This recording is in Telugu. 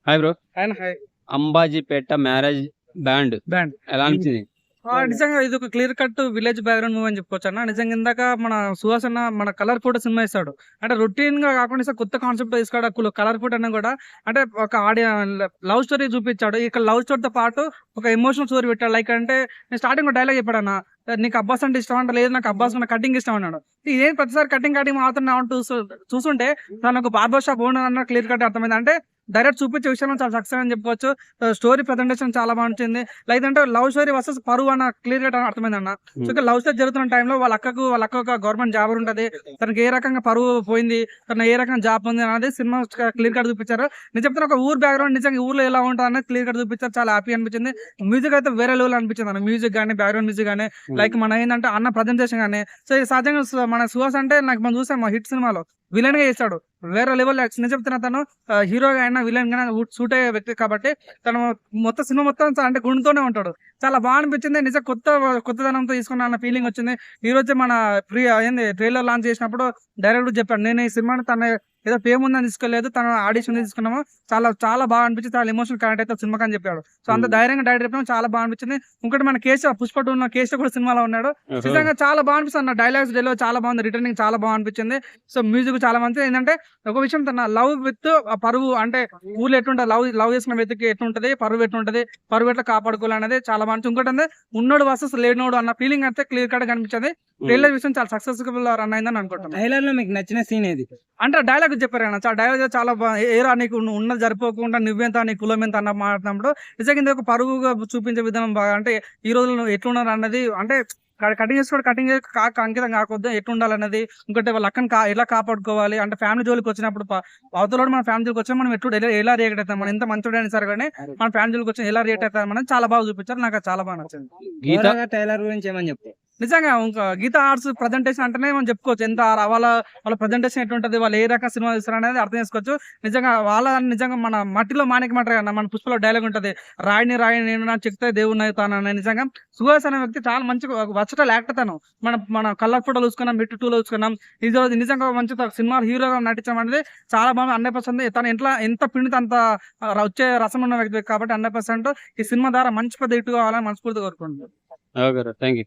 Hi bro. ఆయన hi Ambajipeta marriage band band ఎలా అనిపించింది? నిజంగా ఇది ఒక clear cut village background movie అని చెప్పుకోవచ్చు అన్న. నిజంగా ఇందాక మన సుహాస్ అన్న మన కలర్ ఫోటో సినిమా ఇస్తాడు అంటే రొటీన్ గా కాకుండా ఇస్తాడు, కొత్త కాన్సెప్ట్ తీసుకోవడం కలర్ ఫోటో అన్న కూడా అంటే ఒక ఆడియో లవ్ స్టోరీ చూపించాడు. ఇక్కడ లవ్ స్టోరీతో పాటు ఒక ఎమోషనల్ స్టోరీ పెట్టాడు. లైక్ అంటే నేను స్టార్టింగ్ డైలాగ్ చెప్పాడు అన్న, నీకు అబ్బాస్ అంటే ఇష్టం అంటే లేదు, నాకు అబ్బాస్ కటింగ్ ఇష్టం అన్నాడు. ఇదేం ప్రతిసారి కటింగ్ మాత్రం చూస్తుంటే తను ఒక బార్బర్ షాప్ ఓనర్ అన్న క్లియర్ కట్ అర్థమైంది. అంటే డైరెక్ట్ చూపించే విషయంలో చాలా సక్సెస్ అని చెప్పుకోవచ్చు. స్టోరీ ప్రజెంటేషన్ చాలా బాగుంటుంది. లైక్ అంటే లవ్ స్టోరీ వర్సెస్ పరువు అన్న క్లియర్ కట్ అర్థమైంది అన్న. సో ఇక్కడ లవ్ స్టోరీ జరుగుతున్న టైంలో వాళ్ళ అక్క ఒక గవర్నమెంట్ జాబ్ ఉంటది, తనకి ఏ రకంగా పరువు పోయింది, తన ఏ రకంగా జాబ్ ఉంది అనేది సినిమా క్లియర్ కట్ చూపించారు. నేను చెప్తున్నా ఒక ఊరు బ్యాక్గ్రౌండ్ నిజంగా ఊర్లో ఎలా ఉంటుంది అనేది క్లియర్ కట్ చూపించారు. చాలా హ్యాపీ అనిపించింది. మ్యూజిక్ అయితే వేరే లెవెల్ అనిపించింది అన్న. మ్యూజిక్ కానీ బ్యాక్గ్రౌండ్ మ్యూజిక్ కానీ లైక్ మన ఏంటంటే అన్న ప్రజెంటేషన్ కానీ. సో సహజంగా మన సుహాస్ అంటే నాకు మనం చూసాం మా హిట్ సినిమాలో విలన్ గా చేస్తాడు, వేరే లెవెల్. నేను చెప్తున్నా తను హీరోగా అయినా విలన్ గా సూట్ అయ్యే వ్యక్తి కాబట్టి తను మొత్తం సినిమా మొత్తం అంటే గుండుతోనే ఉంటాడు. చాలా బాగా అనిపించింది. నిజం కొత్తదనంతో తీసుకున్న అన్న ఫీలింగ్ వచ్చింది. ఈ రోజు మన ట్రైలర్ లాంచ్ చేసినప్పుడు డైరెక్టర్ చెప్పాడు, నేను ఈ సినిమాని తన ఏదో ఫేమ్ ఉందని తీసుకోలేదు, తన ఆడిషన్ తీసుకున్నాము, చాలా చాలా బాగా అనిపించింది, చాలా ఎమోషనల్ కనెక్ట్ అయితే సినిమా అని చెప్పాడు. సో అంత ధైర్యంగా డైరెక్టర్ చెప్పడం చాలా బాగా అనిపించింది. ఇంకోటి మన పుష్ప 2 ఉన్న కేశవ కూడా సినిమాలో ఉన్నాడు. నిజంగా చాలా బాగా అనిపిస్తుంది. డైలాగ్స్ డైలాగ్ చాలా బాగుంది, రిటర్నింగ్ చాలా బాగా అనిపించింది. సో మ్యూజిక్ చాలా మంచిది. ఏంటంటే ఒక విషయం తన లవ్ విత్ పరువు అంటే ఊర్లో ఎట్లుంటుంది, లవ్ చేసిన వ్యక్తికి ఎట్లుంటది, పరువు ఎట్లుంటది, పరువు ఎట్లా కాపాడుకోవాలి అనేది చాలా బాగుంది. ఇంకోటి అంటే ఉన్నోడు వర్సెస్ లేనోడు అన్న ఫీలింగ్ అయితే క్లియర్ కట్ కనిపించింది. ట్రైలర్ విషయం చాలా సక్సెస్ఫుల్ రన్ అయిందని అనుకుంటున్నాను. ట్రైలర్ లో మీకు నచ్చిన సీన్ ఏది అంటే డైలాగ్ చెప్పారు అన్న, డైలాగ్ చాలా ఏరా నీకు ఉన్నది సరిపోకుండా నువ్వెంత నీ కులం ఎంత అన్న మాట్లాడినప్పుడు నిజంగా ఇది ఒక పరుగుగా చూపించే విధానం బాగా. అంటే ఈ రోజుల్లో ఎట్లున్నారు అన్నది అంటే కటింగ్ చేసుకోవడం కటింగ్ అంకితం కాకూడదు, ఎట్లుండాలన్నది. ఇంకోటి వాళ్ళ అక్కని ఎలా కాపాడుకోవాలి అంటే ఫ్యామిలీ జోలికి వచ్చినప్పుడు అవతల మన ఫ్యామిలీ జోలికి వచ్చినా మనం ఎలా రియాక్ట్ అవుతాం, మనం ఎంత మంచిగా సరే కానీ మన ఫ్యామిలీ జోలికి వచ్చి ఎలా రియాక్ట్ అవుతాం అనేది చాలా బాగా చూపించారు. నాకు చాలా బాగా నచ్చింది. గీత ట్రైలర్ గురించి ఏమని చెప్తారు? నిజంగా ఇంకా గీత ఆర్ట్స్ ప్రజెంటేషన్ అంటేనే మనం చెప్పుకోవచ్చు ఎంత వాళ్ళ ప్రజెంటేషన్ ఎట్లుంటది, వాళ్ళు ఏ రకం సినిమా ఇస్తారు అనేది అర్థం చేసుకోవచ్చు. నిజంగా నిజంగా మన మట్టిలో మాణిక మాట కదా, మన పుష్పలో డైలాగ్ ఉంటది, రాయిని నేను నా చెప్తే దేవుని అవుతాను. నిజంగా సుహాస్ అనే వ్యక్తి చాలా మంచి వచ్చటల్ యాక్టర్. తను మన కలర్ ఫోటోలు చూసుకున్నాం, మిట్టు 2లో చూసుకున్నాం. ఇది నిజంగా మంచి సినిమా హీరోగా నటించడం అనేది చాలా బాగా 100%. తను ఎంత పిండితే అంత వచ్చే రసం ఉన్న వ్యక్తి కాబట్టి 100% ఈ సినిమా ద్వారా మంచి పెద్ద హిట్ కావాలని మనస్ఫూర్తిగా కోరుకుంటున్నాను. Okay, thank you.